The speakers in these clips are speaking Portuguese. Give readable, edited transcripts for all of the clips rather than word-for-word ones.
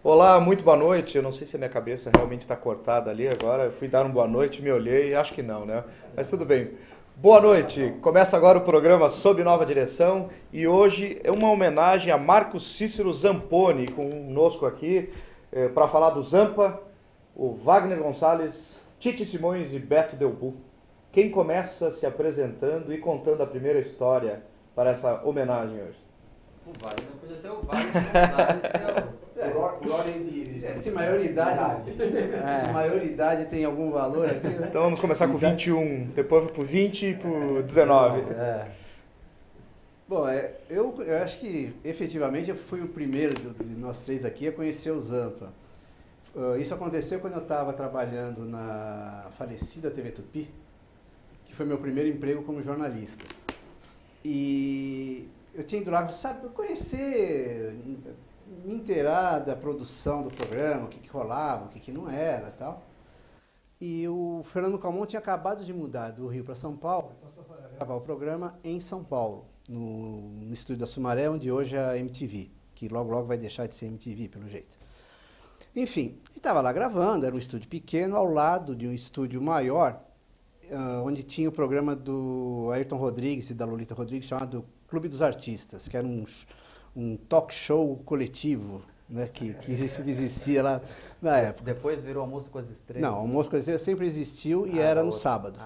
Olá, muito boa noite. Eu não sei se a minha cabeça realmente está cortada ali agora. Eu fui dar uma boa noite, me olhei, acho que não, né? Mas tudo bem. Boa noite. Começa agora o programa Sob Nova Direção e hoje é uma homenagem a Marcos Cícero Zamponi conosco aqui para falar do Zampa, o Wagner Gonçalves, Tite Simões e Beto Delbu. Quem começa se apresentando e contando a primeira história para essa homenagem hoje? O Wagner não podia ser o Wagner Gonçalves, que é o... Por ordem de... Se maioridade tem algum valor aqui, né? Então vamos começar com 21, depois pro 20 e pro 19. Bom, eu acho que efetivamente eu fui o primeiro de nós três aqui a conhecer o Zampa. Isso aconteceu quando eu estava trabalhando na falecida TV Tupi, que foi meu primeiro emprego como jornalista. E eu tinha ido lá, sabe, conhecer, me inteirar da produção do programa, o que rolava, o que não era e tal. E o Fernando Calmon tinha acabado de mudar do Rio para São Paulo, passou a gravar o programa em São Paulo, no estúdio da Sumaré, onde hoje é a MTV, que logo vai deixar de ser MTV, pelo jeito. Enfim, ele estava lá gravando, era um estúdio pequeno, ao lado de um estúdio maior, onde tinha o programa do Ayrton Rodrigues e da Lolita Rodrigues, chamado Clube dos Artistas, que era um talk show coletivo, né, que existia lá na época. Depois virou Almoço com as Estrelas. Não, Almoço com as Estrelas sempre existiu e era no sábado.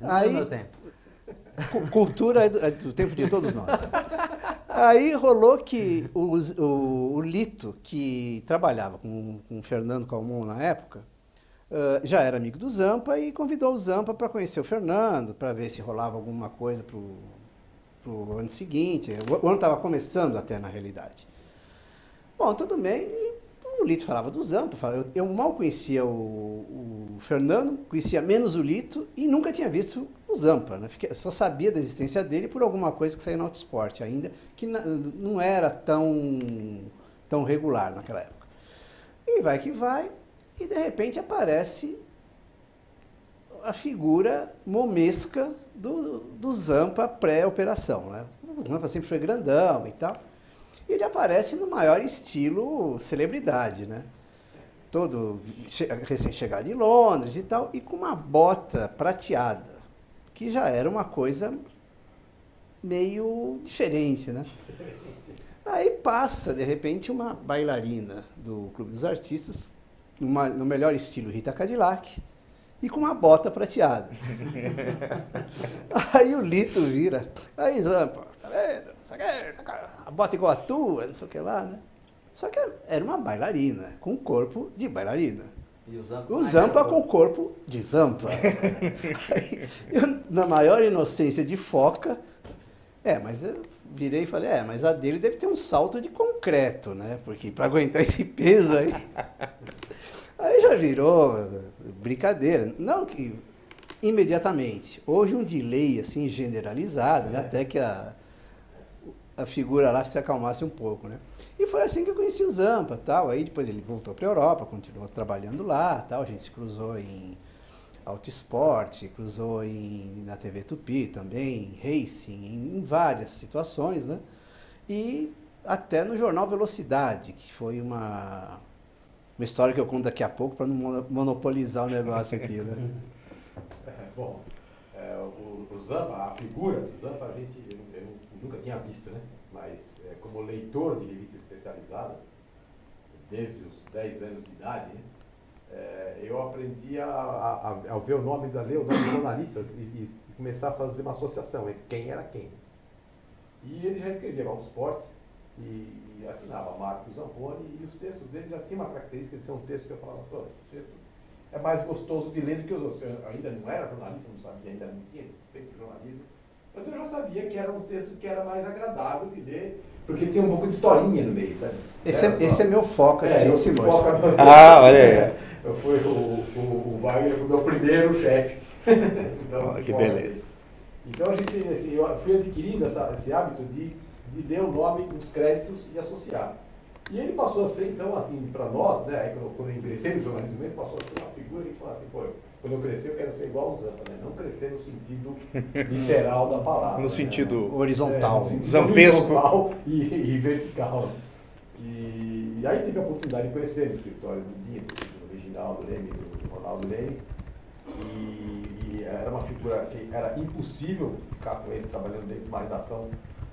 Aí, meu tempo. Cultura é do tempo de todos nós. Aí rolou que o Lito, que trabalhava com o Fernando Calmon na época, já era amigo do Zampa e convidou o Zampa para conhecer o Fernando, para ver se rolava alguma coisa para o ano seguinte. O ano estava começando até, na realidade. Bom, tudo bem. E o Lito falava do Zampa. Eu mal conhecia o Fernando, conhecia menos o Lito e nunca tinha visto o Zampa. Né? Só sabia da existência dele por alguma coisa que saía no Autosport ainda, que não era tão regular naquela época. E vai que vai. E de repente aparece a figura momesca do Zampa pré-operação. Né? O Zampa sempre foi grandão e tal. E ele aparece no maior estilo celebridade, né? Todo recém-chegado de Londres e tal, e com uma bota prateada, que já era uma coisa meio diferente, né? Aí passa, de repente, uma bailarina do Clube dos Artistas, no melhor estilo Rita Cadillac, e com uma bota prateada. Aí o Lito vira, aí Zampa, tá vendo? A bota igual a tua, não sei o que lá, né? Só que era uma bailarina, com corpo de bailarina. E o Zampa com corpo de Zampa. Aí, eu, na maior inocência de foca, mas eu virei e falei, mas a dele deve ter um salto de concreto, né? Porque para aguentar esse peso aí... Aí já virou brincadeira. Não que imediatamente. Houve um delay assim generalizado, né? Até que a figura lá se acalmasse um pouco, né? E foi assim que eu conheci o Zampa, tal. Aí depois ele voltou para a Europa, continuou trabalhando lá, tal. A gente se cruzou em Autosport, cruzou na TV Tupi também, em Racing, em várias situações, né? E até no jornal Velocidade, que foi uma história que eu conto daqui a pouco para não monopolizar o negócio aqui, né? Bom, o Zampa, a figura do Zampa, eu nunca tinha visto, né? Mas como leitor de revista especializada, desde os 10 anos de idade, eu aprendi a ver o nome, a ler o nome dos jornalistas e começar a fazer uma associação entre quem era quem. E ele já escrevia Auto Esportes e assinava Marcos Zamponi, e os textos dele já tinham uma característica de ser um texto que eu falava, pô, esse texto é mais gostoso de ler do que os outros. Eu ainda não era jornalista, não sabia, ainda não tinha feito jornalismo, mas eu já sabia que era um texto que era mais agradável de ler, porque tinha um pouco de historinha no meio, sabe? Esse é meu foco, eu Tite fui Simões. Olha aí. O Wagner foi meu primeiro chefe. Então, Que beleza. Então eu fui adquirindo esse hábito de ler o nome, os créditos e associar. E ele passou a ser, então, assim, para nós, né, aí quando eu ingressei no jornalismo, ele passou a ser uma figura que falou assim, pô, quando eu crescer eu quero ser igual ao Zampa, né? Não crescer no sentido literal da palavra. No sentido horizontal. No sentido Zampesco. horizontal e vertical. E E aí tive a oportunidade de conhecer no escritório do Dinho, do Reginaldo Leme, do Ronaldo Leme, e era uma figura que era impossível ficar com ele trabalhando dentro de uma redação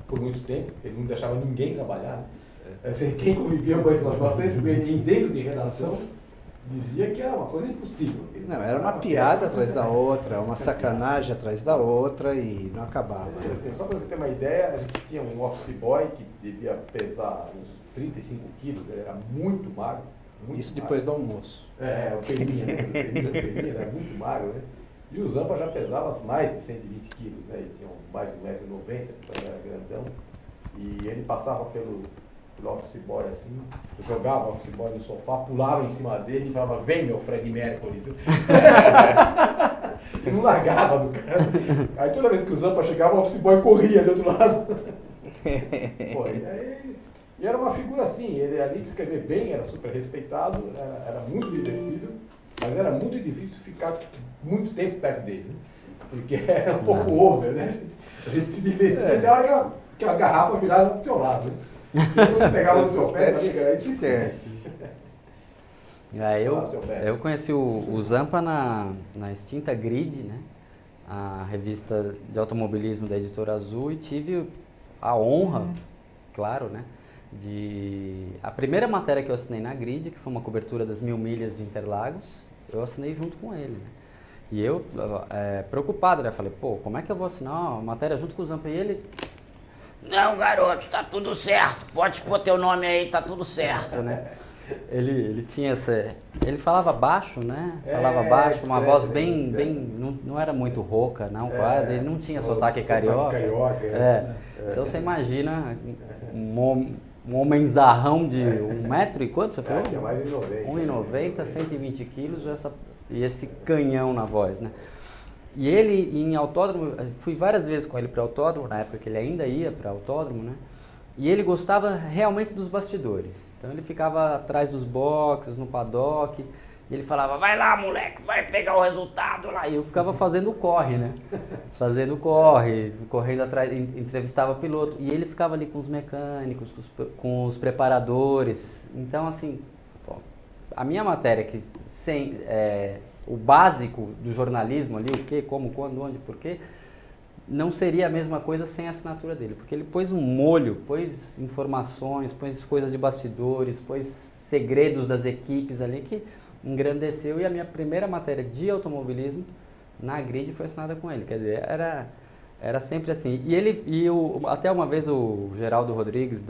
por muito tempo, porque ele não deixava ninguém trabalhar, né? Assim, quem convivia com ele bastante com ele dentro de redação dizia que era uma coisa impossível. Não, era uma piada atrás da outra, uma sacanagem atrás da outra e não acabava. Assim, só para você ter uma ideia, a gente tinha um office boy que devia pesar uns 35 quilos, ele era muito magro. Isso depois do almoço. O Peninha, né? O Peninha era muito magro, né? E o Zampa já pesava mais de 120 quilos, né? Ele tinha mais de 1,90 m, então ele era grandão. E ele passava pelo office boy assim, jogava o office boy no sofá, pulava em cima dele e falava, vem meu Fred Mercury. E não largava do cara. Aí toda vez que o Zampa chegava, o office boy corria do outro lado. Pô, e era uma figura assim, ele ali de escrever bem, era super respeitado, era muito divertido, mas era muito difícil ficar muito tempo perto dele, né? Porque era um pouco over, né? A gente se divertia até a hora que a garrafa virava pro teu lado, né? Quando pegava no teu pé, aí esquece. Eu conheci o Zampa na extinta Grid, né? A revista de automobilismo da Editora Azul, e tive a honra, claro, né? A primeira matéria que eu assinei na Grid, que foi uma cobertura das 1000 milhas de Interlagos, eu assinei junto com ele, né? E eu, preocupado, né? Falei, pô, como é que eu vou assinar uma matéria junto com o Zampa? E ele... Não, garoto, tá tudo certo, pode pôr teu nome aí, tá tudo certo, né? Ele tinha essa... Ele falava baixo, né? Falava baixo, uma voz bem... Não era muito rouca, não, quase. Ele não tinha sotaque carioca. Então você imagina um homenzarrão de 1 metro e quanto você falou? Tinha mais de 1,90, 120 quilos e esse canhão na voz, né? E ele, em autódromo, fui várias vezes com ele para autódromo, na época que ele ainda ia para autódromo, né? E ele gostava realmente dos bastidores. Então ele ficava atrás dos boxes, no paddock, e ele falava, vai lá, moleque, vai pegar o resultado lá. E eu ficava fazendo o corre, né? Fazendo o corre, correndo atrás, entrevistava o piloto. E ele ficava ali com os mecânicos, com os preparadores. Então, assim, pô, a minha matéria, que o básico do jornalismo ali, o que, como, quando, onde, por quê, não seria a mesma coisa sem a assinatura dele, porque ele pôs um molho, pôs informações, pôs coisas de bastidores, pôs segredos das equipes ali que engrandeceu, e a minha primeira matéria de automobilismo na Grid foi assinada com ele, quer dizer, era sempre assim. E até uma vez o Geraldo Rodrigues,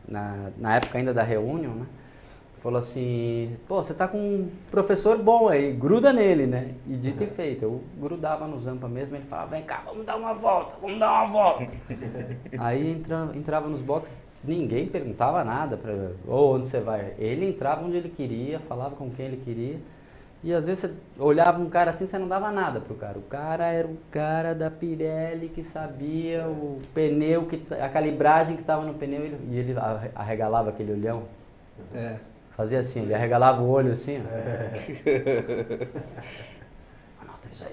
na época ainda da Reunion, né? Falou assim, pô, você tá com um professor bom aí, gruda nele, né? E dito e feito, eu grudava no Zampa mesmo, ele falava, vem cá, vamos dar uma volta. Aí entrava nos boxes, ninguém perguntava nada, onde você vai? Ele entrava onde ele queria, falava com quem ele queria, e às vezes você olhava um cara assim, você não dava nada pro cara. O cara era o cara da Pirelli que sabia o pneu, a calibragem que estava no pneu, e ele arregalava aquele olhão. Fazia assim, ele arregalava o olho assim,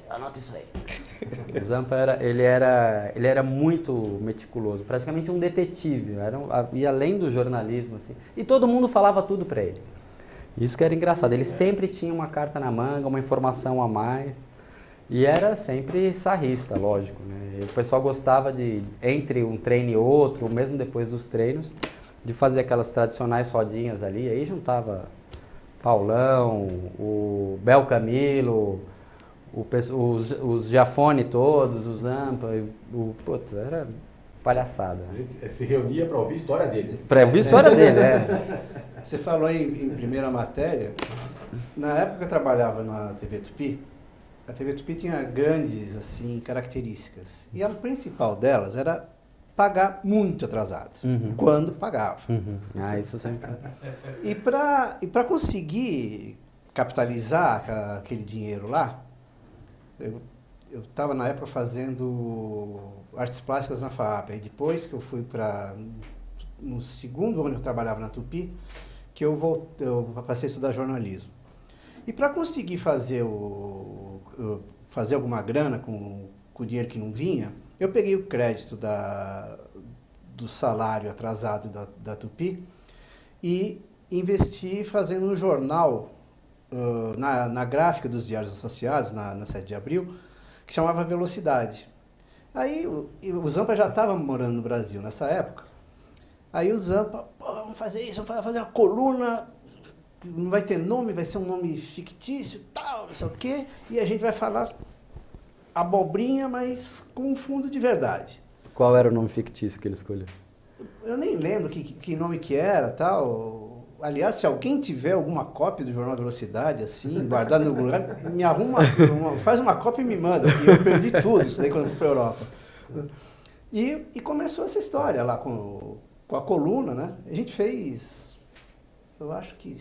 Anota isso aí. O Zampa ele era muito meticuloso, praticamente um detetive, e além do jornalismo, assim, e todo mundo falava tudo para ele. Isso que era engraçado, ele sempre tinha uma carta na manga, uma informação a mais, e era sempre sarrista, lógico, né? E o pessoal gostava de, entre um treino e outro, mesmo depois dos treinos, de fazer aquelas tradicionais rodinhas ali, aí juntava Paulão, o Bel Camilo, os Giafone todos, o Zampa, era palhaçada. A gente se reunia para ouvir a história dele. Para ouvir a história dele, Você falou em primeira matéria, na época que eu trabalhava na TV Tupi, a TV Tupi tinha grandes assim, características, e a principal delas era pagar muito atrasado, quando pagava. Isso sempre. E para conseguir capitalizar aquele dinheiro lá, eu estava na época fazendo artes plásticas na FAAP, e depois que eu fui no segundo ano que eu trabalhava na Tupi, que eu passei a estudar jornalismo. E para conseguir fazer alguma grana com o dinheiro que não vinha, eu peguei o crédito do salário atrasado da Tupi e investi fazendo um jornal na gráfica dos Diários Associados, na 7 de abril, que chamava Velocidade. Aí o Zampa já estava morando no Brasil nessa época. Aí o Zampa, vamos fazer isso, vamos fazer uma coluna, não vai ter nome, vai ser um nome fictício, tal, não sei o quê, e a gente vai falar abobrinha, mas com um fundo de verdade. Qual era o nome fictício que ele escolheu? Eu nem lembro que nome que era, tal. Aliás, se alguém tiver alguma cópia do Jornal Velocidade, assim, guardado no lugar, me arruma, faz uma cópia e me manda, porque eu perdi tudo isso daí quando fui para a Europa. E começou essa história lá com a coluna, né? A gente fez, eu acho que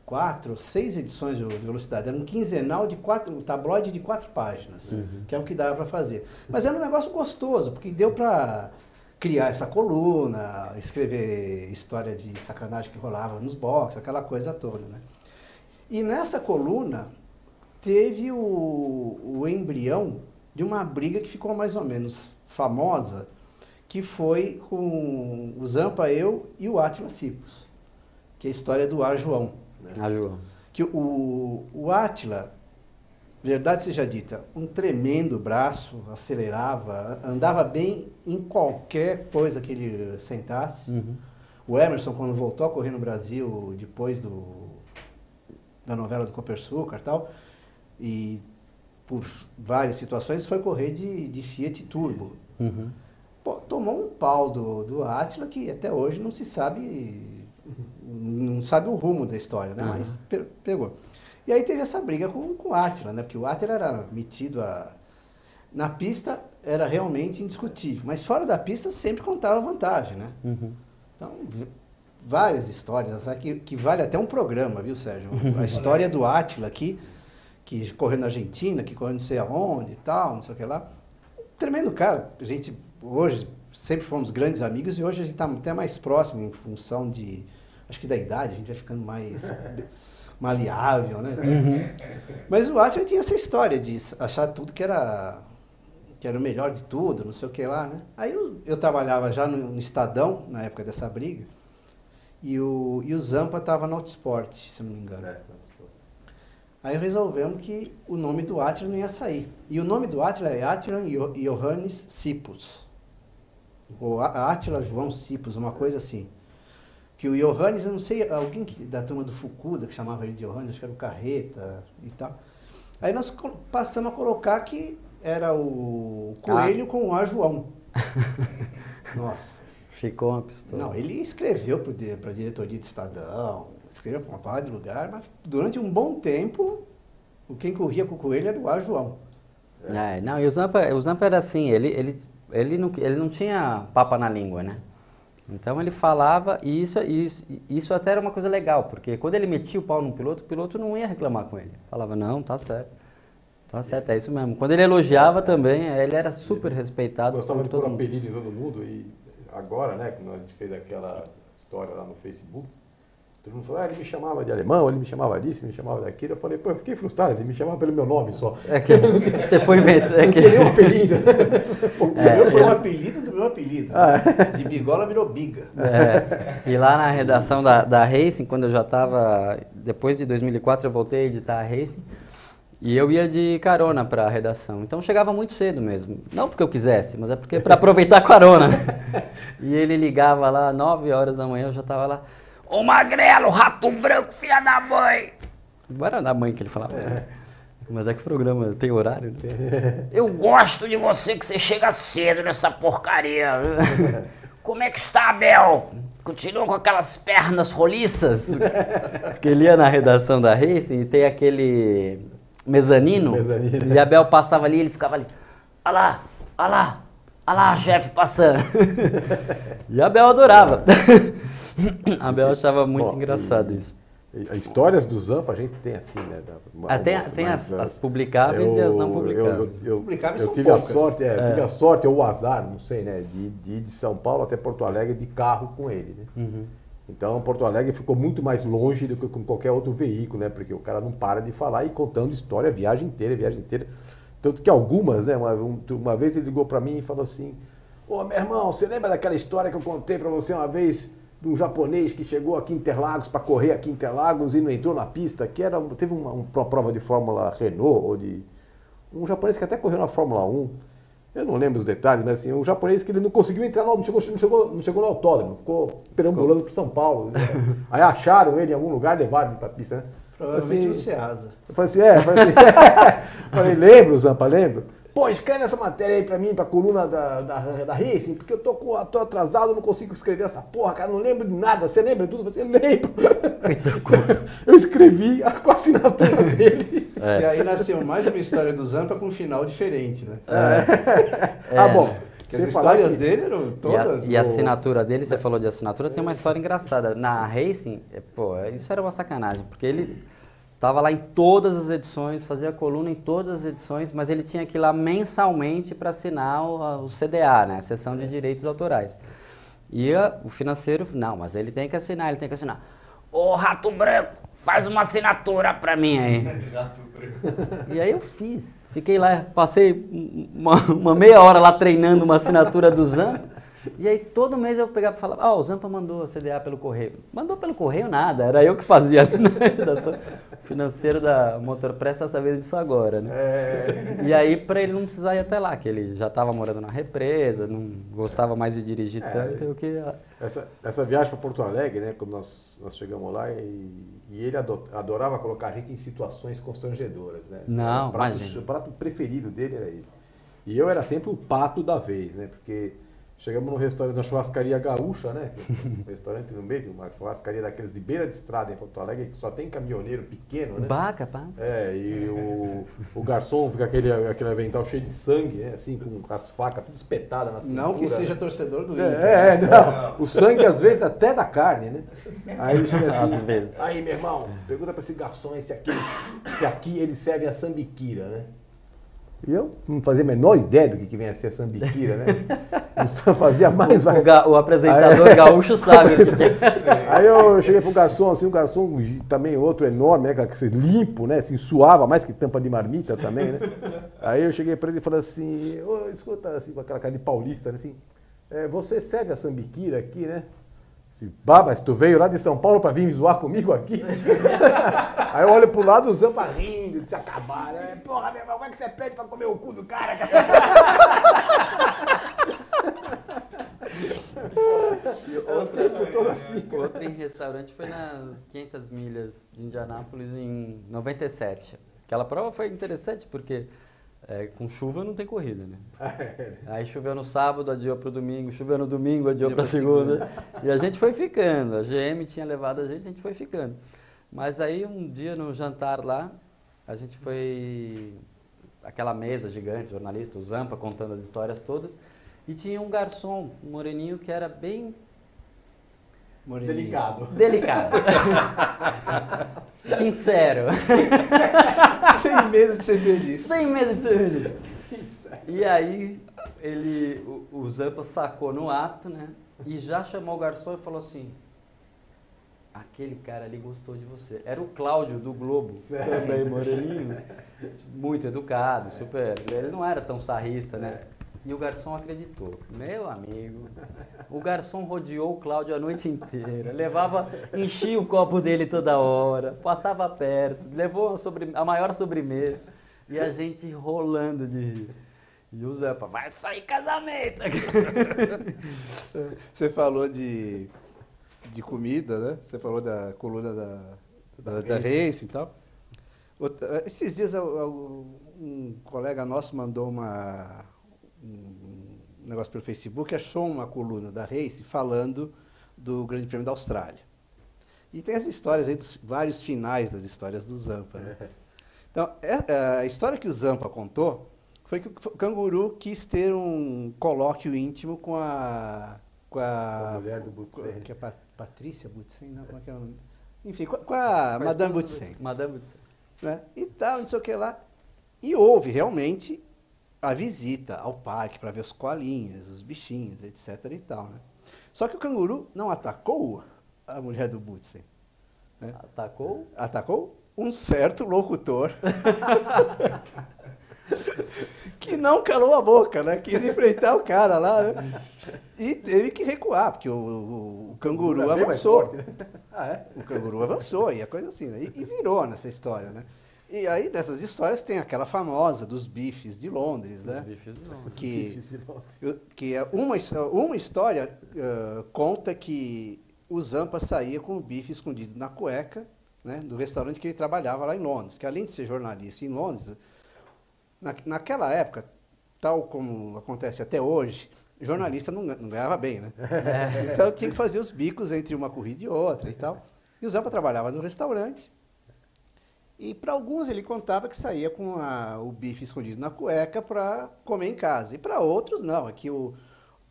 4 ou 6 edições de Velocidade. Era um quinzenal um tabloide de 4 páginas, que é o que dava para fazer. Mas era um negócio gostoso, porque deu para criar essa coluna, escrever história de sacanagem que rolava nos boxes, aquela coisa toda, né? E nessa coluna teve o embrião de uma briga que ficou mais ou menos famosa, que foi com o Zampa, eu e o Átila Cipos, que é a história do Ar João. Ah, João. Que o Átila, verdade seja dita, um tremendo braço, acelerava, andava bem em qualquer coisa que ele sentasse. O Emerson, quando voltou a correr no Brasil, depois da novela do Copersucar e tal, e por várias situações, foi correr de Fiat Turbo. Pô, tomou um pau do Átila que até hoje não se sabe, não sabe o rumo da história, né? Mas pegou. E aí teve essa briga com o Átila, né? Porque o Átila era metido na pista era realmente indiscutível, mas fora da pista sempre contava vantagem, né? Então, várias histórias, sabe? Que vale até um programa, viu, Sérgio? A história do Átila aqui, que correu na Argentina, que correu não sei aonde e tal, não sei o que lá. Tremendo cara. A gente, hoje, sempre fomos grandes amigos e hoje a gente está até mais próximo em função acho que da idade, a gente vai ficando mais maleável, né? Mas o Átila tinha essa história de achar tudo que era o melhor de tudo, não sei o que lá, né? Aí eu trabalhava já no Estadão, na época dessa briga, e o Zampa estava no Autosport, se não me engano. Aí resolvemos que o nome do Átila não ia sair. E o nome do Átila é Átila Johannes Cipos. Ou Átila João Cipos, uma coisa assim. Que o Johannes, eu não sei, alguém da turma do Fukuda, que chamava ele de Johannes, acho que era o Carreta e tal. Aí nós passamos a colocar que era o Coelho com o A João. Nossa. Ficou uma pistola. Não, ele escreveu para a diretoria do Estadão, escreveu para uma parte de lugar, mas durante um bom tempo, quem corria com o Coelho era o A João. Não, e o Zampa era assim, ele não tinha papa na língua, né? Então ele falava, e isso até era uma coisa legal, porque quando ele metia o pau no piloto, o piloto não ia reclamar com ele. Falava, não, tá certo, é isso mesmo. Quando ele elogiava também, ele era super respeitado. Gostava de pôr apelido em todo mundo, e agora, né, quando a gente fez aquela história lá no Facebook, todo mundo falou, ele me chamava de alemão, ele me chamava disso, ele me chamava daquilo. Eu falei, eu fiquei frustrado, ele me chamava pelo meu nome só. Você foi inventando. Eu queria um apelido. O meu foi um apelido do meu apelido. De Bigola virou Biga. E lá na redação da Racing, quando eu já estava, depois de 2004 eu voltei a editar a Racing, e eu ia de carona para a redação. Então chegava muito cedo mesmo. Não porque eu quisesse, mas é porque para aproveitar a carona. E ele ligava lá, 9 horas da manhã, eu já estava lá. Ô Magrelo, rato branco, filha da mãe! Não era da mãe que ele falava. Mas é que o programa tem horário, né? Eu gosto de você que você chega cedo nessa porcaria. Como é que está, Abel? Continua com aquelas pernas roliças? Porque ele ia na redação da Racing e tem aquele mezanino. E Abel passava ali e ele ficava ali. Olha lá, chefe passando. E Abel adorava. Abel achava muito engraçado isso. Histórias do Zampa a gente tem assim, né? Tem as publicáveis e as não publicáveis. Publicáveis eu são tive a poucas. sorte, tive a sorte ou o azar, não sei, né? De ir de São Paulo até Porto Alegre de carro com ele, né? Então Porto Alegre ficou muito mais longe do que com qualquer outro veículo, né? Porque o cara não para de falar e contando história a viagem inteira. Tanto que algumas, né? Uma vez ele ligou para mim e falou assim: ô, meu irmão, você lembra daquela história que eu contei para você uma vez de um japonês que chegou aqui em Interlagos para correr aqui em Interlagos e não entrou na pista, que teve uma prova de Fórmula Renault, ou de um japonês que até correu na Fórmula 1. Eu não lembro os detalhes, mas assim, um japonês que ele não conseguiu entrar, não chegou no autódromo, ficou perambulando por São Paulo. Né? Aí acharam ele em algum lugar, levaram ele para a pista, né? Provavelmente assim, no Ceasa. Eu falei assim, falei, lembro, Zampa, lembro. Pô, escreve essa matéria aí pra mim, pra coluna da Racing, porque eu tô atrasado, não consigo escrever essa porra, cara, não lembro de nada. Você lembra de tudo? Eu lembro. Eu escrevi com a assinatura dele. E aí nasceu mais uma história do Zampa com um final diferente, né? Ah, bom. Porque as histórias dele eram todas... E a assinatura dele, você falou de assinatura, tem uma história engraçada. Na Racing, isso era uma sacanagem, porque ele estava lá em todas as edições, fazia coluna em todas as edições, mas ele tinha que ir lá mensalmente para assinar o CDA, né, a Seção de Direitos Autorais. E o financeiro, não, mas ele tem que assinar, Ô, Rato Branco, faz uma assinatura para mim aí. Rato Branco. E aí eu fiz. Fiquei lá, passei uma meia hora lá treinando uma assinatura do Zampa. E aí todo mês eu pegava e falava, o Zampa mandou a CDA pelo correio. Mandou pelo correio nada, era eu que fazia ali na redação. O financeiro da Motorpress está sabendo disso agora, né? E aí para ele não precisar ir até lá, que ele já estava morando na represa, não gostava mais de dirigir tanto. Essa viagem para Porto Alegre, né, quando nós chegamos lá, e ele adorava colocar a gente em situações constrangedoras, né? Não, o prato preferido dele era esse. E eu era sempre o pato da vez, né? Porque chegamos no restaurante, na churrascaria gaúcha, né? Um restaurante no meio, uma churrascaria daqueles de beira de estrada em Porto Alegre, que só tem caminhoneiro pequeno, né? Capaz. E o garçom fica aquele avental cheio de sangue, né? Assim, com as facas tudo espetadas na cintura. Não que seja torcedor do Inter. Não. O sangue, às vezes, até da carne, né? Aí ele chega assim, Às vezes. aí, meu irmão, pergunta pra esse garçom se aqui ele serve a sambiquira, né? E eu não fazia a menor ideia do que vem a ser a sambiquira, né? Não fazia mais... O apresentador gaúcho sabe. Aí eu cheguei pro garçom, assim, um garçom também outro enorme, né? Limpo, né? Assim, suava mais que tampa de marmita também, né? Aí eu cheguei pra ele e falei assim, escuta, assim, com aquela cara de paulista, né? Assim, você serve a sambiquira aqui, né? Mas tu veio lá de São Paulo pra vir me zoar comigo aqui? Aí eu olho pro lado, o Zampa rindo, de se acabar, né? Porra, meu irmão, como é que você pede pra comer o cu do cara? Outro em restaurante foi nas 500 milhas de Indianápolis em 97. Aquela prova foi interessante porque com chuva não tem corrida, né? Aí choveu no sábado, adiou para o domingo, choveu no domingo, adiou para segunda. E a gente foi ficando, a GM tinha levado a gente foi ficando. Mas aí um dia no jantar lá, a gente foi, aquela mesa gigante, jornalista, o Zampa contando as histórias todas, e tinha um garçom, um moreninho que era bem... Delicado. Sincero. Sem medo de ser feliz. Sem medo de ser feliz. E aí, o Zampa sacou no ato, né? E já chamou o garçom e falou assim, aquele cara ali gostou de você. Era o Cláudio do Globo, também moreninho, muito educado, super... Ele não era tão sarrista, né? E o garçom acreditou. Meu amigo, o garçom rodeou o Cláudio a noite inteira, enchia o copo dele toda hora, passava perto, levou a maior sobremesa e a gente rolando de rir. E o Zampa, vai sair casamento! Você falou de comida, né? Você falou da coluna da Racing e tal. Esses dias um colega nosso mandou um negócio pelo Facebook, achou uma coluna da Racing falando do Grande Prêmio da Austrália. E tem as histórias aí, dos vários finais das histórias do Zampa, né? Então, a história que o Zampa contou foi que o Canguru quis ter um colóquio íntimo com a mulher do Butsen. Que é Patrícia Butsen? Não, como é que é o nome? Enfim, com a Madame Butsen. Madame Butsen. Né? E tal, não sei o que lá. E houve realmente a visita ao parque para ver os coalinhas, os bichinhos, etc. e tal, né? Só que o Canguru não atacou a mulher do Butsen. Né? Atacou? Atacou um certo locutor que não calou a boca, né? Quis enfrentar o cara lá, né? E teve que recuar, porque o canguru avançou. Ah, é? O canguru avançou, e a coisa assim, né? E virou nessa história, né? E aí, dessas histórias, tem aquela famosa dos bifes de Londres, né? Que é uma história conta que o Zampa saía com o bife escondido na cueca, né, do restaurante que ele trabalhava lá em Londres, que além de ser jornalista em Londres, naquela época, tal como acontece até hoje, jornalista não ganhava bem, né? Então tinha que fazer os bicos entre uma corrida e outra e tal. E o Zampa trabalhava no restaurante. E para alguns ele contava que saía com o bife escondido na cueca para comer em casa. E para outros não, é que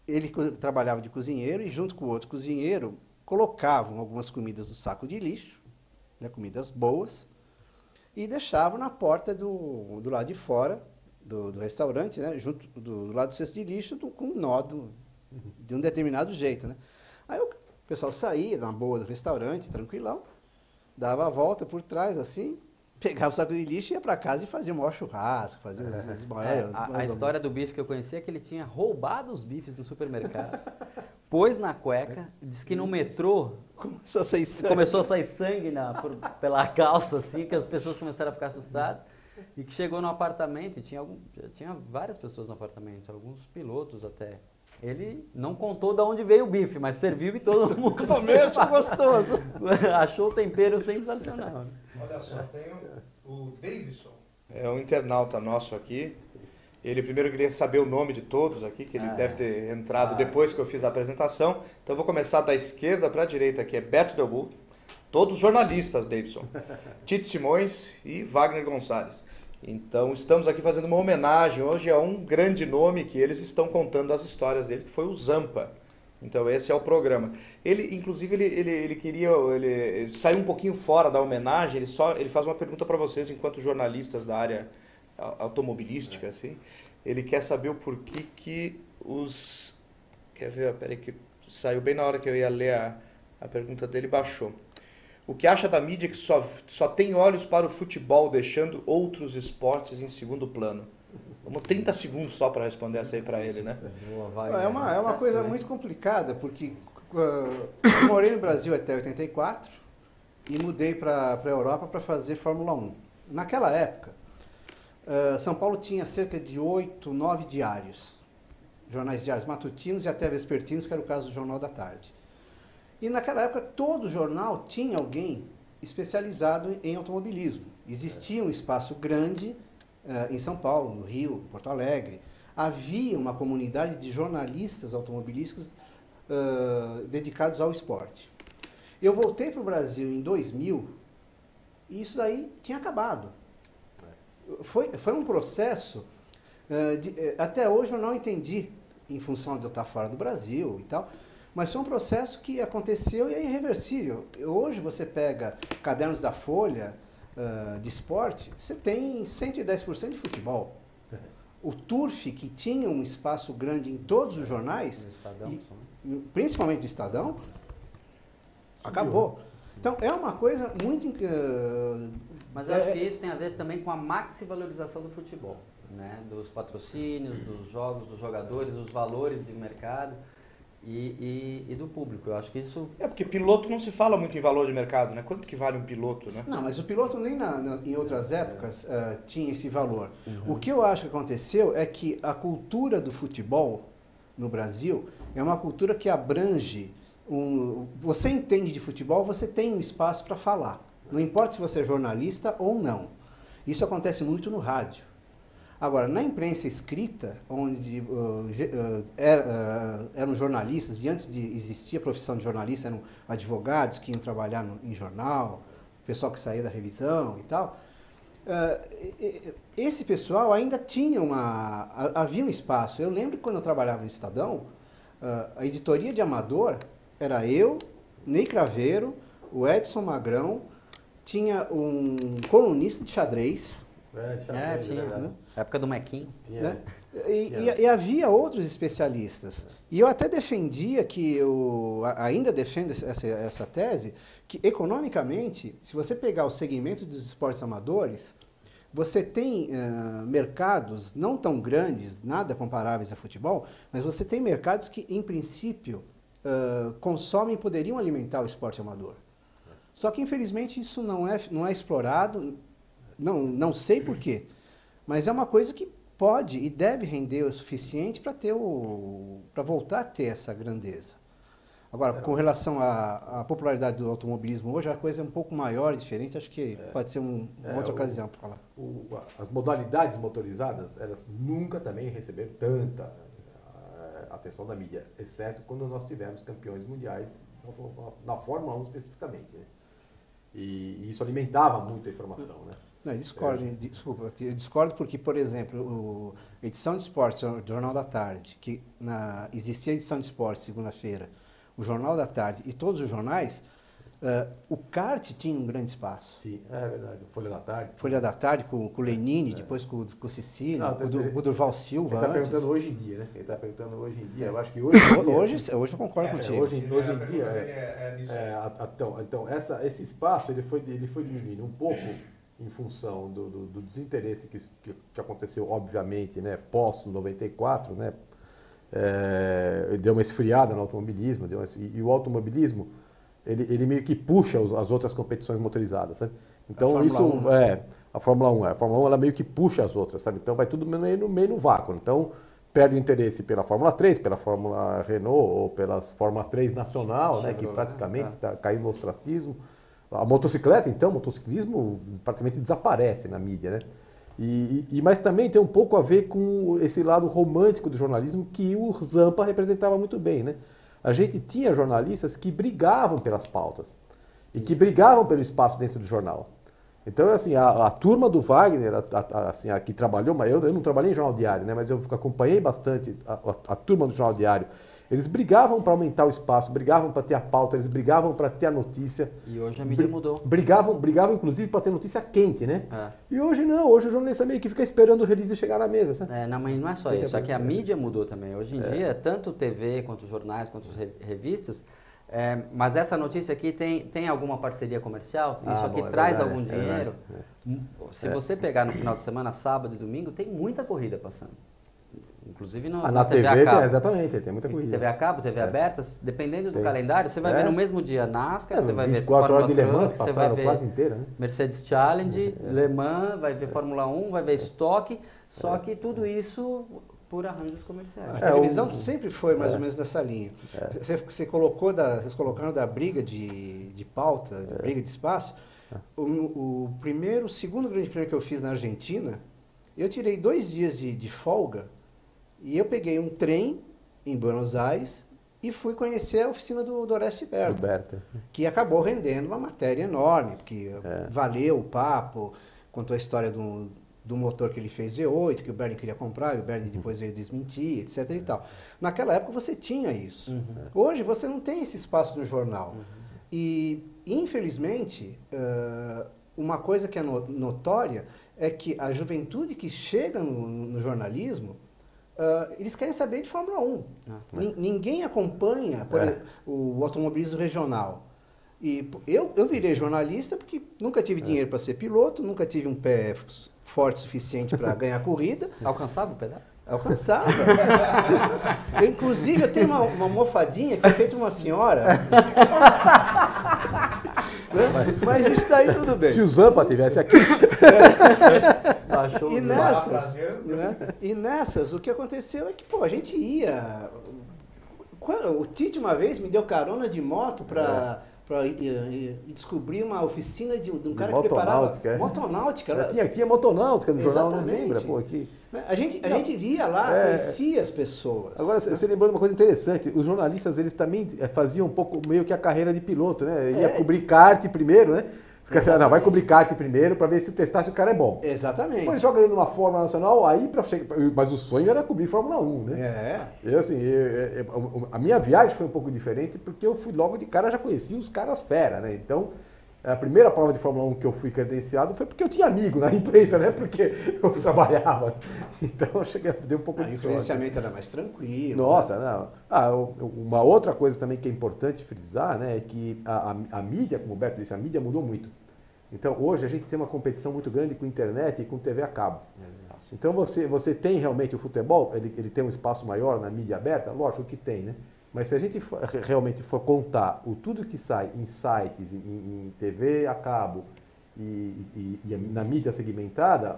ele trabalhava de cozinheiro e junto com o outro cozinheiro colocavam algumas comidas no saco de lixo, né, comidas boas, e deixavam na porta do lado de fora do restaurante, né, junto do lado do cesto de lixo, com um nó de um determinado jeito. Né. Aí o pessoal saía na boa do restaurante, tranquilão, dava a volta por trás assim, pegava o saco de lixo, ia para casa e fazia o maior churrasco, fazia os maiores... A história do bife que eu conhecia é que ele tinha roubado os bifes no supermercado, pôs na cueca, disse que no metrô começou a sair sangue pela calça, assim, que as pessoas começaram a ficar assustadas, e que chegou no apartamento, e tinha várias pessoas no apartamento, alguns pilotos até. Ele não contou de onde veio o bife, mas serviu e todo mundo comeu, achou gostoso. Achou o tempero sensacional. Olha só, tem o Davidson. É um internauta nosso aqui. Ele primeiro queria saber o nome de todos aqui, que ele deve ter entrado depois que eu fiz a apresentação. Então eu vou começar da esquerda para a direita, que é Beto Delbu. Todos jornalistas, Davidson. Tite Simões e Wagner Gonçalves. Então estamos aqui fazendo uma homenagem hoje a um grande nome que eles estão contando as histórias dele, que foi o Zampa. Então esse é o programa. Ele, inclusive, ele saiu um pouquinho fora da homenagem, ele faz uma pergunta para vocês, enquanto jornalistas da área automobilística, assim. Ele quer saber o porquê que os... Quer ver? Peraí, que saiu bem na hora que eu ia ler a pergunta dele, baixou. O que acha da mídia que só tem olhos para o futebol, deixando outros esportes em segundo plano? Vamos 30 segundos só para responder essa aí para ele, né? É uma coisa muito complicada, porque eu morei no Brasil até 84 e mudei para a Europa para fazer Fórmula 1. Naquela época, São Paulo tinha cerca de 8, 9 diários, jornais diários matutinos e até vespertinos, que era o caso do Jornal da Tarde. E naquela época todo jornal tinha alguém especializado em automobilismo. Existia um espaço grande em São Paulo, no Rio, em Porto Alegre. Havia uma comunidade de jornalistas automobilísticos dedicados ao esporte. Eu voltei para o Brasil em 2000 e isso daí tinha acabado. Foi um processo, até hoje eu não entendi, em função de eu estar fora do Brasil e tal, mas foi um processo que aconteceu e é irreversível. Hoje você pega cadernos da Folha de esporte, você tem 110% de futebol. O Turf, que tinha um espaço grande em todos os jornais, principalmente do Estadão, acabou. Então é uma coisa muito... Mas eu acho que isso tem a ver também com a maxivalorização do futebol, né? Dos patrocínios, dos jogos, dos jogadores, dos valores de mercado. E do público, eu acho que isso... porque piloto não se fala muito em valor de mercado, né? Quanto que vale um piloto, né? Não, mas o piloto nem em outras épocas tinha esse valor. Uhum. O que eu acho que aconteceu é que a cultura do futebol no Brasil é uma cultura que abrange... Você entende de futebol, você tem um espaço para falar. Não importa se você é jornalista ou não. Isso acontece muito no rádio. Agora, na imprensa escrita, onde eram jornalistas, e antes de existir a profissão de jornalista, eram advogados que iam trabalhar em jornal, pessoal que saía da revisão e tal, esse pessoal ainda tinha havia um espaço. Eu lembro que quando eu trabalhava no Estadão, a editoria de amador era eu, Ney Craveiro, o Edson Magrão, tinha um colunista de xadrez. Tinha. Né? Época do Mequinho. Né? E havia outros especialistas. E eu até defendia ainda defendo essa tese, que economicamente, se você pegar o segmento dos esportes amadores, você tem mercados não tão grandes, nada comparáveis a futebol, mas você tem mercados que, em princípio, consomem, poderiam alimentar o esporte amador. Só que, infelizmente, isso não é explorado, não sei por quê, mas é uma coisa que pode e deve render o suficiente para voltar a ter essa grandeza. Agora, com relação à popularidade do automobilismo hoje, a coisa é um pouco maior e diferente, acho que pode ser uma outra ocasião para falar. As modalidades motorizadas, elas nunca também receberam tanta atenção da mídia, exceto quando nós tivemos campeões mundiais na Fórmula 1 especificamente, né? E isso alimentava muito a informação, né? Não, eu discordo porque, por exemplo, a edição de esportes, o Jornal da Tarde, que existia a edição de esportes segunda-feira, o Jornal da Tarde e todos os jornais, o kart tinha um grande espaço. Sim, é verdade. Folha da Tarde. Folha da Tarde com o Lenine, depois com o Cecílio, com o Durval Silva. Ele está perguntando hoje em dia, né? Ele está perguntando hoje em dia. Eu acho que hoje eu concordo contigo. Hoje em dia, então esse espaço ele foi diminuindo um pouco em função do desinteresse que aconteceu, obviamente, né? Pós-94, né? Deu uma esfriada no automobilismo, e o automobilismo ele meio que puxa as outras competições motorizadas, sabe? Então a Fórmula 1, a Fórmula 1 ela meio que puxa as outras, sabe? Então vai tudo meio no vácuo. Então perde o interesse pela Fórmula 3, pela Fórmula Renault ou pelas Fórmula 3 nacional, né, que praticamente está caindo no ostracismo. A motocicleta, então, o motociclismo praticamente desaparece na mídia, né? Mas também tem um pouco a ver com esse lado romântico do jornalismo que o Zampa representava muito bem, né? A gente tinha jornalistas que brigavam pelas pautas e que brigavam pelo espaço dentro do jornal. Então, assim, a turma do Wagner, assim, a que trabalhou, mas eu não trabalhei em jornal diário, né? Mas eu acompanhei bastante a turma do jornal diário. Eles brigavam para aumentar o espaço, brigavam para ter a pauta, eles brigavam para ter a notícia. E hoje a mídia mudou. Brigavam inclusive para ter notícia quente, né? E hoje não, hoje o jornalista meio que fica esperando o release chegar na mesa, sabe? Não, mas não é só isso, só que a mídia mudou também. Hoje em dia, tanto TV, quanto jornais, quanto revistas, mas essa notícia aqui tem alguma parceria comercial? Isso aqui traz algum dinheiro? Se você pegar no final de semana, sábado e domingo, tem muita corrida passando. Inclusive na TV a cabo. Exatamente, tem muita corrida. TV a cabo, TV aberta, dependendo do calendário, você vai ver no mesmo dia NASCAR, você vai ver Fórmula Truck, você vai ver quase inteira, né? Mercedes Challenge, Le Mans, vai ver Fórmula 1, vai ver Stock, só que tudo isso por arranjos comerciais. A televisão sempre foi mais ou menos dessa linha. Vocês colocaram da briga de pauta, de briga de espaço. O segundo grande prêmio que eu fiz na Argentina, eu tirei 2 dias de folga. E eu peguei um trem em Buenos Aires e fui conhecer a oficina do Oreste Berta, que acabou rendendo uma matéria enorme, porque valeu o papo, contou a história do motor que ele fez V8, que o Bernie queria comprar, e o Bernie depois veio desmentir, etc. e tal. Naquela época você tinha isso. Hoje você não tem esse espaço no jornal. E, infelizmente, uma coisa que é notória é que a juventude que chega no jornalismo, eles querem saber de Fórmula 1. Ninguém acompanha o automobilismo regional. E eu virei jornalista porque nunca tive dinheiro para ser piloto, nunca tive um pé forte o suficiente para ganhar corrida. Alcançava o pedal? Alcançava. Inclusive, eu tenho uma almofadinha que é feita de uma senhora. Mas isso daí tudo bem. Se o Zampa tivesse aqui. E nessas, o que aconteceu é que a gente ia. O Tite uma vez me deu carona de moto para descobrir uma oficina de um cara que preparava motonáutica. Tinha motonáutica no jornal, não lembra? Aqui. A gente via lá, conhecia as pessoas. Agora, você lembrou de uma coisa interessante, os jornalistas eles também faziam um pouco meio que a carreira de piloto, né? Ia cobrir kart primeiro, né? Não, vai cobrir kart primeiro para ver se o testasse o cara é bom. Exatamente. Depois joga ele numa Fórmula Nacional, mas o sonho era cobrir Fórmula 1, né? A minha viagem foi um pouco diferente porque eu fui logo de cara, já conheci os caras fera, né? Então, a primeira prova de Fórmula 1 que eu fui credenciado foi porque eu tinha amigo na imprensa, né? Porque eu trabalhava. Então, eu cheguei a ter um pouco de sorte. O credenciamento era mais tranquilo. Nossa, não. Uma outra coisa também que é importante frisar, né? É que a mídia, como o Beto disse, a mídia mudou muito. Então, hoje a gente tem uma competição muito grande com internet e com TV a cabo. Então, você tem realmente o futebol, ele tem um espaço maior na mídia aberta? Lógico que tem, né? Mas se a gente realmente for contar tudo que sai em sites, em TV a cabo e na mídia segmentada,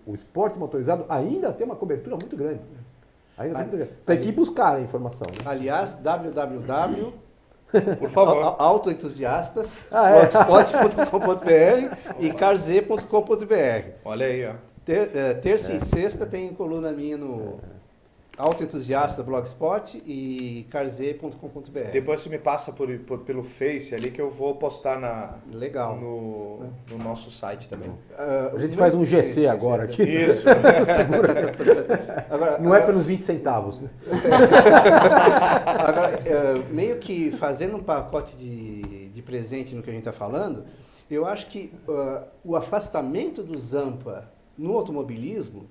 o esporte motorizado ainda tem uma cobertura muito grande. Ainda tem muito grande. Tem que ir buscar a informação. Né? Aliás, www. Por favor. Autoentusiastas, blogspot.com.br e carz.com.br. Olha aí, ó. Terça e sexta tem coluna minha no Autoentusiasta Blogspot e carz.com.br. Depois você me passa pelo Face ali que eu vou postar Legal. no nosso site também. A gente faz um GC agora aqui. Isso. Agora, Não é pelos 20 centavos. Né? Agora, meio que fazendo um pacote de presente no que a gente está falando, eu acho que o afastamento do Zampa no automobilismo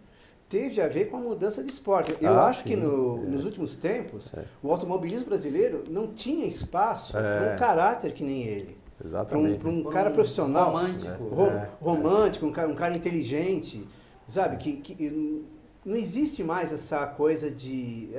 teve a ver com a mudança de esporte. Eu acho que nos últimos tempos, o automobilismo brasileiro não tinha espaço para um caráter que nem ele. Exatamente. Para um cara profissional. Romântico. Romântico, um cara inteligente, sabe? Que não existe mais essa coisa de...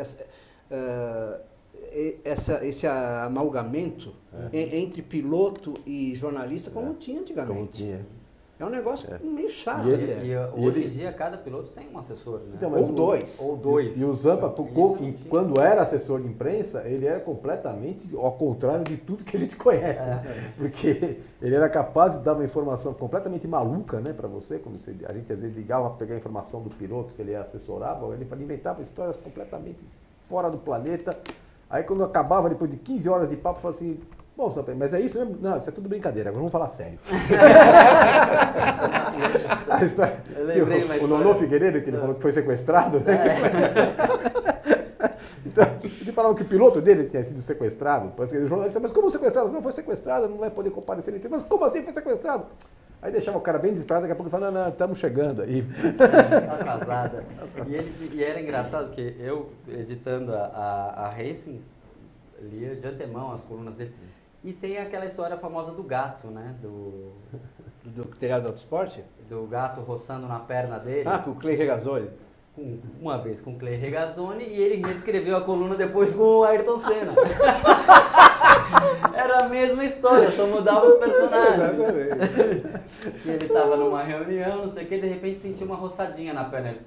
esse amalgamento entre piloto e jornalista como tinha antigamente. Como tinha. É um negócio meio chato E até. Hoje em dia, cada piloto tem um assessor, né? Então, Ou dois. Ou dois. E o Zampa, Isso, quando era assessor de imprensa, ele era completamente ao contrário de tudo que a gente conhece. Porque ele era capaz de dar uma informação completamente maluca, né, para você. Quando a gente às vezes ligava para pegar a informação do piloto que ele assessorava, ele inventava histórias completamente fora do planeta. Aí quando acabava, depois de 15 horas de papo, falava assim... Bom, mas é isso mesmo? Não, isso é tudo brincadeira, agora vamos falar sério. A história, o Nonô Figueiredo, que ele falou que foi sequestrado, né? Então, ele falava que o piloto dele tinha sido sequestrado. O jornalista disse, mas como sequestrado? Não, foi sequestrado, não vai poder comparecer. Mas como assim foi sequestrado? Aí deixava o cara bem desesperado, daqui a pouco ele falava, não, estamos chegando aí. Atrasada. E era engraçado que eu, editando a Racing, lia de antemão as colunas dele. E tem aquela história famosa do gato, né? Do telhado do autoesporte? Do gato roçando na perna dele. Com o Clay Regazzoni. Uma vez com o Clay Regazzoni e ele reescreveu a coluna depois com o Ayrton Senna. Era a mesma história, só mudava os personagens. Exatamente. E ele estava numa reunião, não sei o que, de repente sentiu uma roçadinha na perna.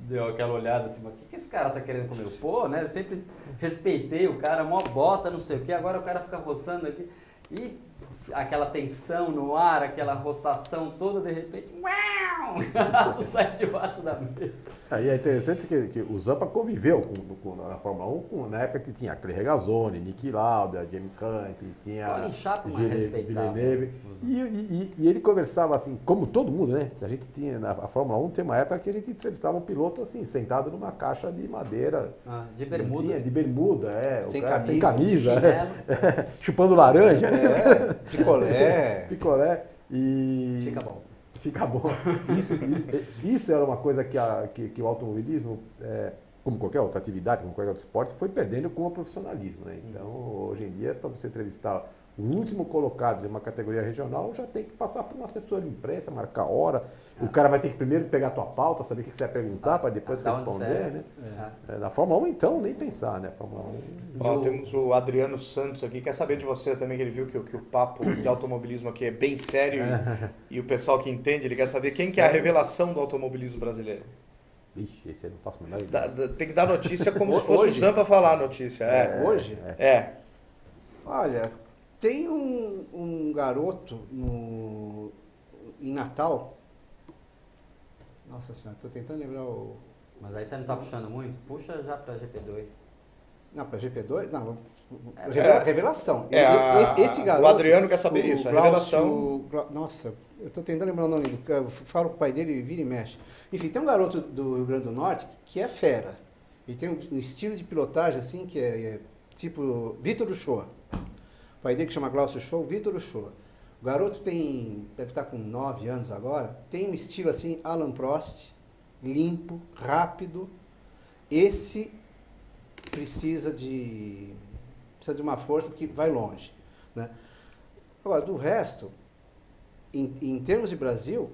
Deu aquela olhada assim, mas o que esse cara tá querendo comer? Pô, né? Eu sempre respeitei o cara, mó bota, não sei o que, agora o cara fica roçando aqui. E aquela tensão no ar, aquela roçação toda, de repente, uau! O gato sai debaixo da mesa. Aí é interessante que o Zampa conviveu na Fórmula 1 na época que tinha Clay Regazzoni, Niki Lauda, James Hunt, tinha Colin Chapman respeitava. Villeneuve. E ele conversava assim, como todo mundo, né? A gente tinha, na Fórmula 1 tem uma época que a gente entrevistava um piloto assim, sentado numa caixa de madeira. De bermuda. De bermuda, Sem camisa, chupando laranja. Picolé. Picolé. E... Fica bom. Fica bom. Isso era uma coisa que o automobilismo, como qualquer outra atividade, como qualquer outro esporte, foi perdendo com o profissionalismo. Né? Então, hoje em dia, para você entrevistar o último colocado de uma categoria regional, já tem que passar por uma assessora de imprensa, marcar hora. O cara vai ter que primeiro pegar a tua pauta, saber o que você vai perguntar, para depois responder. Né? Na Fórmula 1, então, nem pensar. Né? Fórmula 1... Temos o Adriano Santos aqui, quer saber de vocês também, que ele viu que o papo de automobilismo aqui é bem sério e o pessoal que entende, ele quer saber quem que é a revelação do automobilismo brasileiro. Ixi, esse eu não faço a menor ideia. Tem que dar notícia como se fosse o Zampa falar a notícia. Hoje? Olha, tem um garoto em Natal. Nossa senhora, estou tentando lembrar o... Mas aí você não está puxando muito? Puxa já para GP2. Não, para GP2? Não, revelação. Esse garoto... O Adriano quer saber isso, a revelação... Nossa, eu estou tentando lembrar o nome dele. Eu falo com o pai dele e vira e mexe. Enfim, tem um garoto do Rio Grande do Norte que é fera. Ele tem um estilo de pilotagem assim que é tipo Vitor Uchoa. O pai dele que chama Glaucio Show, Vitor Uchoa. O garoto deve estar com 9 anos agora, tem um estilo assim, Alan Prost, limpo, rápido. Esse precisa de uma força que vai longe. Né? Agora, do resto, em termos de Brasil,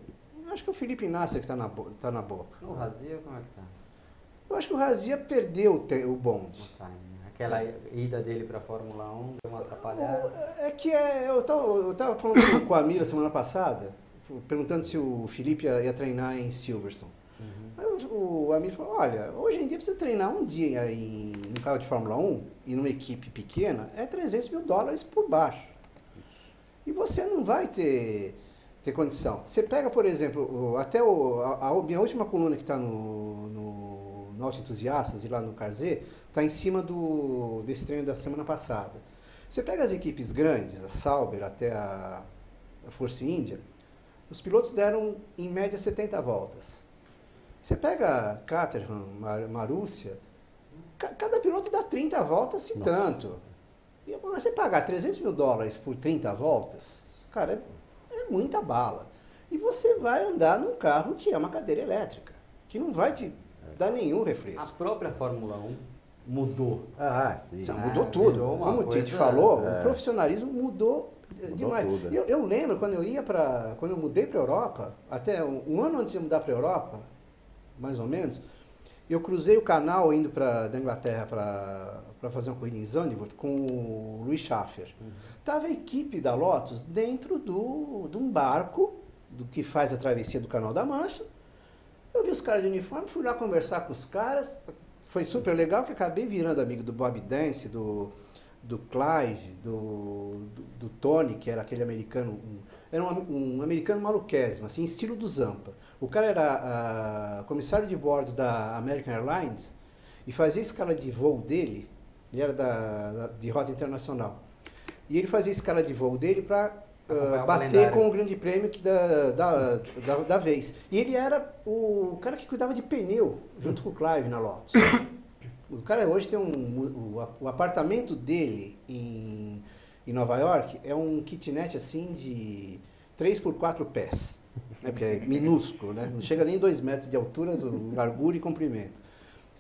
eu acho que é o Felipe Nasser que está na boca. O Razia, como é que tá? Eu acho que o Razia perdeu o bonde. O time, né? Aquela ida dele para a Fórmula 1 deu uma atrapalhada. Eu estava falando com a Mira semana passada, perguntando se o Felipe ia treinar em Silverstone. Aí o Amir falou, olha, hoje em dia precisa treinar um dia no carro de Fórmula 1 e numa equipe pequena, é $300 mil por baixo. E você não vai ter condição. Você pega, por exemplo, até a minha última coluna que está no Auto Entusiastas e lá no Carzê, está em cima desse treino da semana passada. Você pega as equipes grandes, a Sauber até a Force India, os pilotos deram em média 70 voltas. Você pega Caterham, Marussia, cada piloto dá 30 voltas se tanto. E você pagar $300 mil por 30 voltas, cara, é muita bala. E você vai andar num carro que é uma cadeira elétrica, que não vai te dar nenhum A refresco. própria Fórmula 1 mudou. Ah, sim. Não, mudou tudo. Virou uma Como o Tite coisa- falou, o profissionalismo mudou demais. tudo. Eu lembro quando quando eu mudei para a Europa, até um ano antes de eu mudar para a Europa, mais ou menos, eu cruzei o canal indo da Inglaterra para fazer uma corrida em Zandvoort com o Louis Schaffer. Tava a equipe da Lotus dentro de um barco do que faz a travessia do Canal da Mancha. Eu vi os caras de uniforme, fui lá conversar com os caras. Foi super legal que acabei virando amigo do Bob Dance, do Clive, do Tony, que era aquele americano, era um americano maluquésimo, assim, estilo do Zampa. O cara era comissário de bordo da American Airlines e fazia a escala de voo dele, ele era de rota internacional, e ele fazia a escala de voo dele para Acompanhar o bater calendário. com o grande prêmio da vez. E ele era o cara que cuidava de pneu, junto com o Clive na Lotus. O cara hoje tem o apartamento dele em Nova York é um kitnet assim de 3x4 pés, né? Porque é minúsculo, né? Não chega nem 2 metros de altura, largura e comprimento.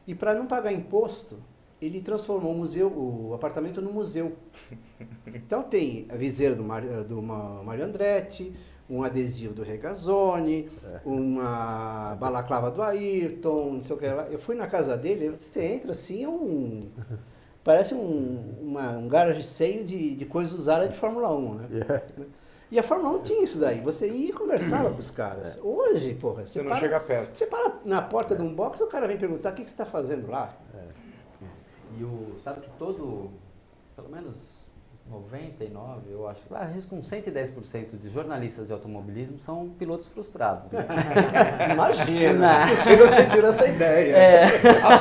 E para não pagar imposto, ele transformou o apartamento num museu. Então tem a viseira do Mario Andretti, um adesivo do Regazzoni, uma balaclava do Ayrton, não sei o que lá. Eu fui na casa dele, você entra assim, parece um garage cheio de coisas usadas de Fórmula 1, né? E a Fórmula 1 tinha isso daí, você ia e conversava com os caras. Hoje, porra, Você não chega perto. Você para na porta de um box, o cara vem perguntar o que você está fazendo lá. E sabe que pelo menos 99, eu acho, arrisco uns 110% de jornalistas de automobilismo são pilotos frustrados. Né? Imagina, não sei de onde você tirou essa ideia.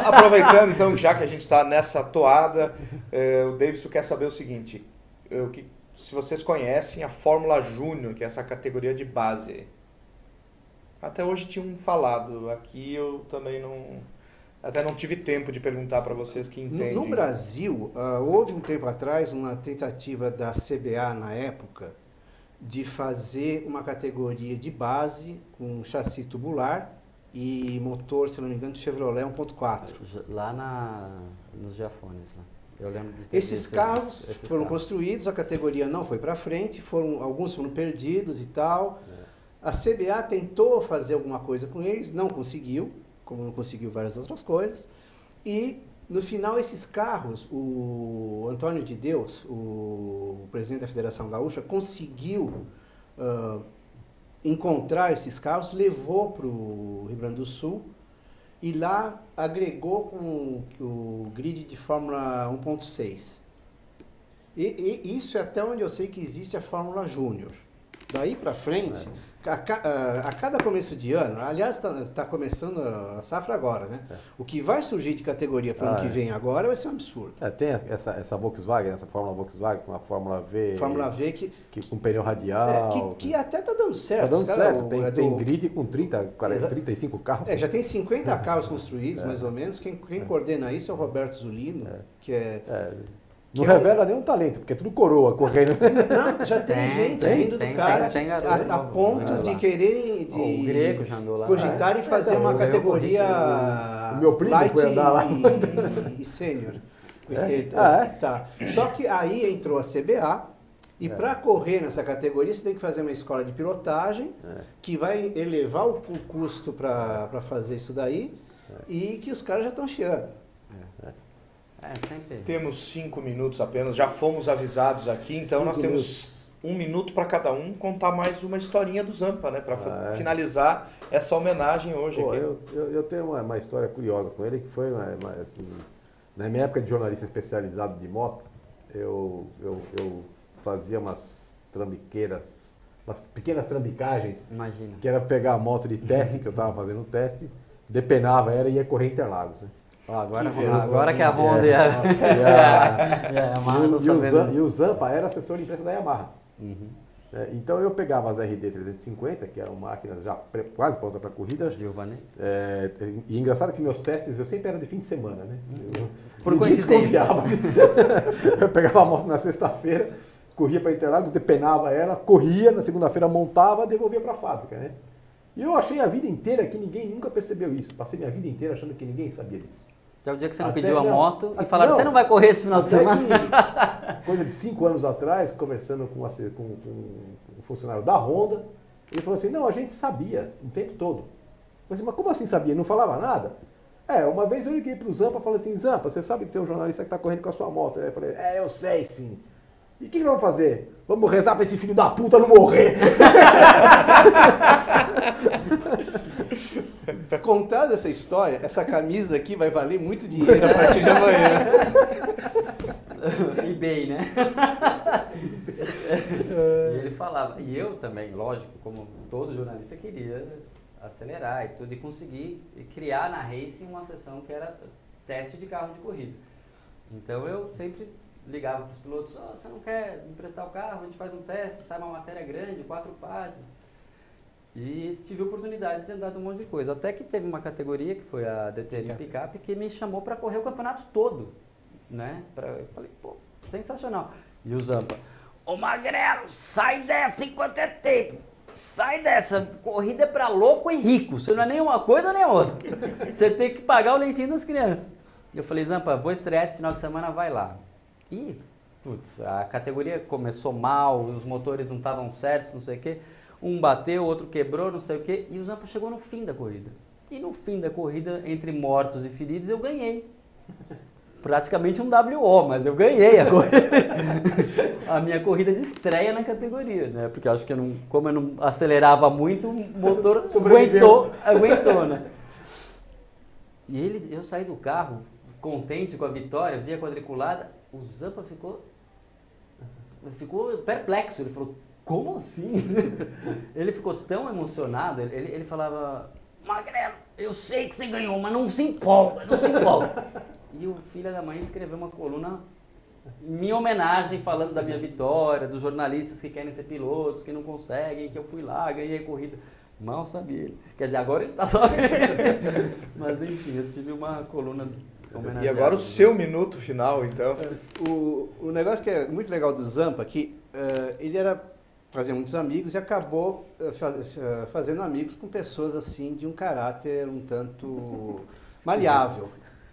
Aproveitando, então, já que a gente está nessa toada, o Davidson quer saber o seguinte, se vocês conhecem a Fórmula Júnior, que é essa categoria de base. Até hoje tinham falado, aqui eu também até não tive tempo de perguntar para vocês que entendem. No Brasil, houve um tempo atrás uma tentativa da CBA na época de fazer uma categoria de base com chassi tubular e motor, se não me engano, de Chevrolet 1.4. Lá nos Giafones. Né? Eu lembro de ter Esses visto carros esses foram carros. construídos, a categoria não foi para frente, alguns foram perdidos e tal. A CBA tentou fazer alguma coisa com eles, não conseguiu, como não conseguiu várias outras coisas. E, no final, esses carros, o Antônio de Deus, o presidente da Federação Gaúcha, conseguiu encontrar esses carros, levou para o Rio Grande do Sul e lá agregou com o grid de Fórmula 1.6. E isso é até onde eu sei que existe a Fórmula Júnior. Daí para frente, a cada começo de ano, aliás, está começando a safra agora, né? O que vai surgir de categoria para o ano que vem agora vai ser um absurdo. Tem essa Volkswagen, essa Fórmula Volkswagen, com a Fórmula V. Fórmula V que com pneu radial. que até está dando certo. Tá dando Os caras, certo. Tem grid com 30, 40, 35 carros. Já tem 50 carros construídos, mais ou menos. Quem coordena isso é o Roberto Zulino, que não revela nenhum talento, porque é tudo coroa correndo. Não, já tem gente vindo do cara tem garoto a novo, ponto né, de lá. quererem O Greco já andou lá. cogitar e fazer uma ganhou categoria o meu primo light foi andar lá. e sênior. Ah, é? Tá. Só que aí entrou a CBA E para correr nessa categoria, você tem que fazer uma escola de pilotagem, que vai elevar o custo para fazer isso daí, e que os caras já estão chiando. Sempre. Temos 5 minutos apenas, já fomos avisados aqui, então nós temos 1 minuto para cada um contar mais uma historinha do Zampa, né? Para finalizar essa homenagem hoje Pô, aqui. eu tenho uma história curiosa com ele, que foi, assim, na minha época de jornalista especializado de moto, eu fazia umas trambiqueiras, umas pequenas trambicagens. Imagina. Que era pegar a moto de teste, que eu estava fazendo um teste, depenava ela e ia correr Interlagos. Né? Agora que a Honda e a Yamaha e o Zampa era assessor de imprensa da Yamaha. Uhum. Então eu pegava as RD 350, que eram máquinas já quase prontas para corrida. E engraçado que meus testes eu sempre era de fim de semana, né? Por coincidência. Eu pegava a moto na sexta-feira, corria para Interlagos, depenava ela, corria, na segunda-feira montava, devolvia para a fábrica, né? E eu achei a vida inteira que ninguém nunca percebeu isso. Passei minha vida inteira achando que ninguém sabia disso. Até o dia que você não pediu a moto e falaram, você não vai correr esse final de semana? Coisa de 5 anos atrás, conversando com um funcionário da Honda, ele falou assim, não, a gente sabia o tempo todo. Eu falei assim, mas como assim sabia? Não falava nada? Uma vez eu liguei para o Zampa e falei assim, Zampa, você sabe que tem um jornalista que está correndo com a sua moto? Aí eu falei, eu sei sim. E o que vamos fazer? Vamos rezar para esse filho da puta não morrer. Contada essa história, essa camisa aqui vai valer muito dinheiro a partir de amanhã. eBay, né? E ele falava, e eu também, lógico, como todo jornalista queria acelerar e tudo, e conseguir criar na Racing uma sessão que era teste de carro de corrida. Então eu sempre ligava para os pilotos, você não quer emprestar o carro, a gente faz um teste, sai uma matéria grande, 4 páginas. E tive a oportunidade de andar de um monte de coisa. Até que teve uma categoria, que foi a DTM Pickup, que me chamou para correr o campeonato todo. Né? Eu falei, pô, sensacional. E o Zampa, ô Magrelo, sai dessa enquanto é tempo. Sai dessa, corrida é para louco e rico. Você não é nem uma coisa nem outra. Você tem que pagar o leitinho das crianças. E eu falei, Zampa, vou estrear esse final de semana, vai lá. E, putz, a categoria começou mal, os motores não estavam certos, não sei o quê. Um bateu, o outro quebrou, não sei o quê, e o Zampa chegou no fim da corrida. E no fim da corrida, entre mortos e feridos, eu ganhei. Praticamente um WO, mas eu ganhei a corrida. A minha corrida de estreia na categoria, né? Porque eu acho que como eu não acelerava muito, o motor aguentou, né? E eu saí do carro, contente com a vitória, via quadriculada, o Zampa ficou perplexo, ele falou, como assim? Ele ficou tão emocionado, ele falava, Magrelo, eu sei que você ganhou, mas não se empolga, não se empolga. E o filho da mãe escreveu uma coluna em minha homenagem, falando da minha vitória, dos jornalistas que querem ser pilotos, que não conseguem, que eu fui lá, ganhei a corrida. Mal sabia ele. Quer dizer, agora ele está só ganhando. Mas enfim, eu tive uma coluna homenageada. E agora o seu minuto final, então. O negócio que é muito legal do Zampa, que ele fazia muitos amigos e acabou fazendo amigos com pessoas assim de um caráter um tanto maleável.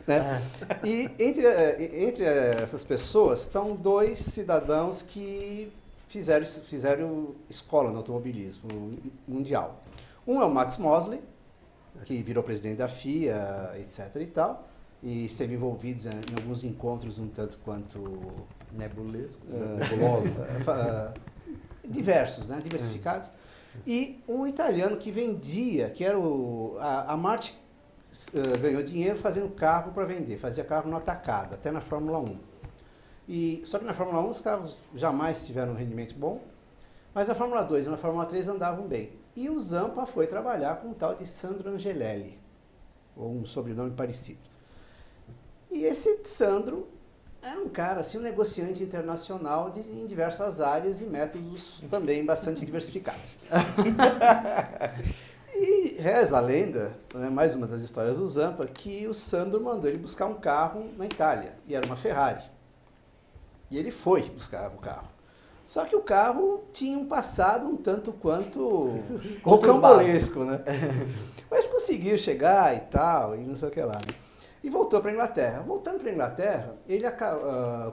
Né? E entre essas pessoas estão 2 cidadãos que fizeram escola no automobilismo mundial. Um é o Max Mosley, que virou presidente da FIA, etc. e tal, e esteve envolvido em alguns encontros um tanto quanto nebulescos, nebulosos, diversos, né, diversificados. E um italiano que vendia, que era a Marti, ganhou dinheiro fazendo carro para vender, fazia carro no atacado, até na Fórmula 1. Só que na Fórmula 1 os carros jamais tiveram um rendimento bom, mas na Fórmula 2 e na Fórmula 3 andavam bem. E o Zampa foi trabalhar com um tal de Sandro Angelelli, ou um sobrenome parecido. E esse Sandro era um cara, assim, um negociante internacional em diversas áreas e métodos também bastante diversificados. E reza a lenda, né, mais uma das histórias do Zampa, que o Sandro mandou ele buscar um carro na Itália, e era uma Ferrari. E ele foi buscar o carro. Só que o carro tinha um passado um tanto quanto rocambolesco, né? Mas conseguiu chegar e tal, e não sei o que lá, né? E voltou para a Inglaterra. Voltando para a Inglaterra,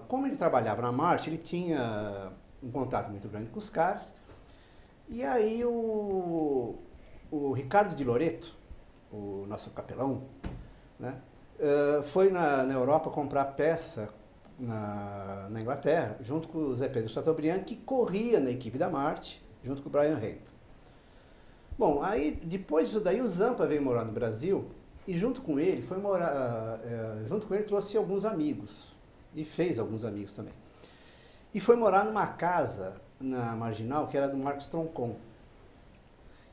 como ele trabalhava na Marti, ele tinha um contato muito grande com os caras. E aí o Ricardo de Loreto, o nosso capelão, né, foi na Europa comprar peça na Inglaterra, junto com o Zé Pedro Chateaubriand, que corria na equipe da Marte, junto com o Brian Hayton. Bom, aí depois disso daí o Zampa veio morar no Brasil e junto com ele trouxe alguns amigos e fez alguns amigos também. E foi morar numa casa na Marginal que era do Marcos Troncon.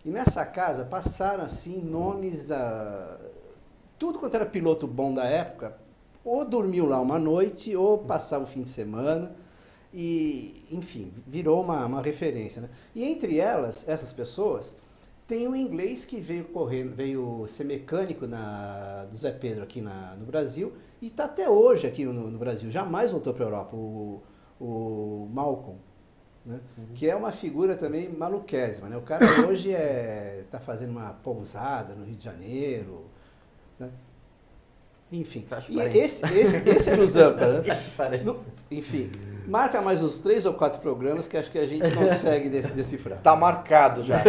E nessa casa passaram assim nomes tudo quanto era piloto bom da época, ou dormiu lá uma noite, ou passava o fim de semana, e, enfim, virou uma referência, né? E entre essas pessoas, tem um inglês que veio ser mecânico do Zé Pedro aqui no Brasil, e está até hoje aqui no Brasil, jamais voltou para a Europa, o Malcolm, né? Que é uma figura também maluquésima, né? O cara hoje está fazendo uma pousada no Rio de Janeiro, né? Enfim, e esse era o Zampa, né? Enfim, marca mais uns 3 ou 4 programas que acho que a gente consegue decifrar. Tá marcado já.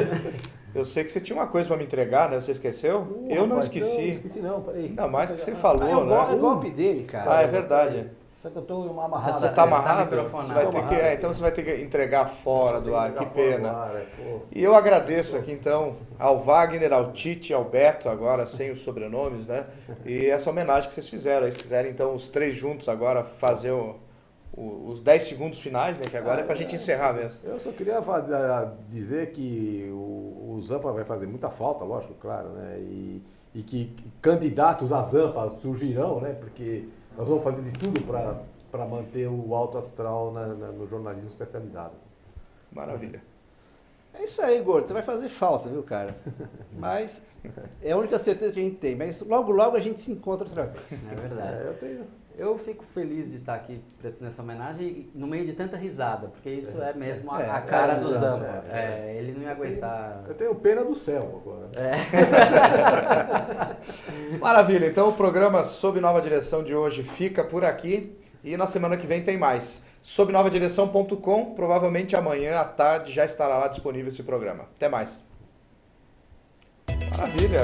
Eu sei que você tinha uma coisa para me entregar, né? Você esqueceu? Eu não esqueci. Não esqueci não, peraí. Ainda mais que você falou, né? É o golpe dele, cara. Ah, é verdade. Só que eu tô amarrado. Você tá amarrado? Tá Você vai ter que, então você vai ter que entregar fora do ar, que pena. E eu agradeço aqui então ao Wagner, ao Tite, ao Beto, agora sem os sobrenomes, né? E essa homenagem que vocês fizeram. Eles quiserem então os 3 juntos agora fazer os 10 segundos finais, né? Que agora é pra gente encerrar mesmo. Eu só queria dizer que o Zampa vai fazer muita falta, lógico, claro, né? E que candidatos a Zampa surgirão, né? Porque nós vamos fazer de tudo para manter o alto astral no jornalismo especializado. Maravilha. É isso aí, Gordo. Você vai fazer falta, viu, cara? Mas é a única certeza que a gente tem. Mas logo, logo a gente se encontra outra vez. É verdade. Eu fico feliz de estar aqui prestando essa homenagem no meio de tanta risada, porque isso é mesmo a cara do Zampa. Ele não ia aguentar. Eu tenho pena do céu agora. Maravilha, então o programa Sob Nova Direção de hoje fica por aqui e na semana que vem tem mais. Sobnovadireção.com, provavelmente amanhã à tarde já estará lá disponível esse programa. Até mais. Maravilha.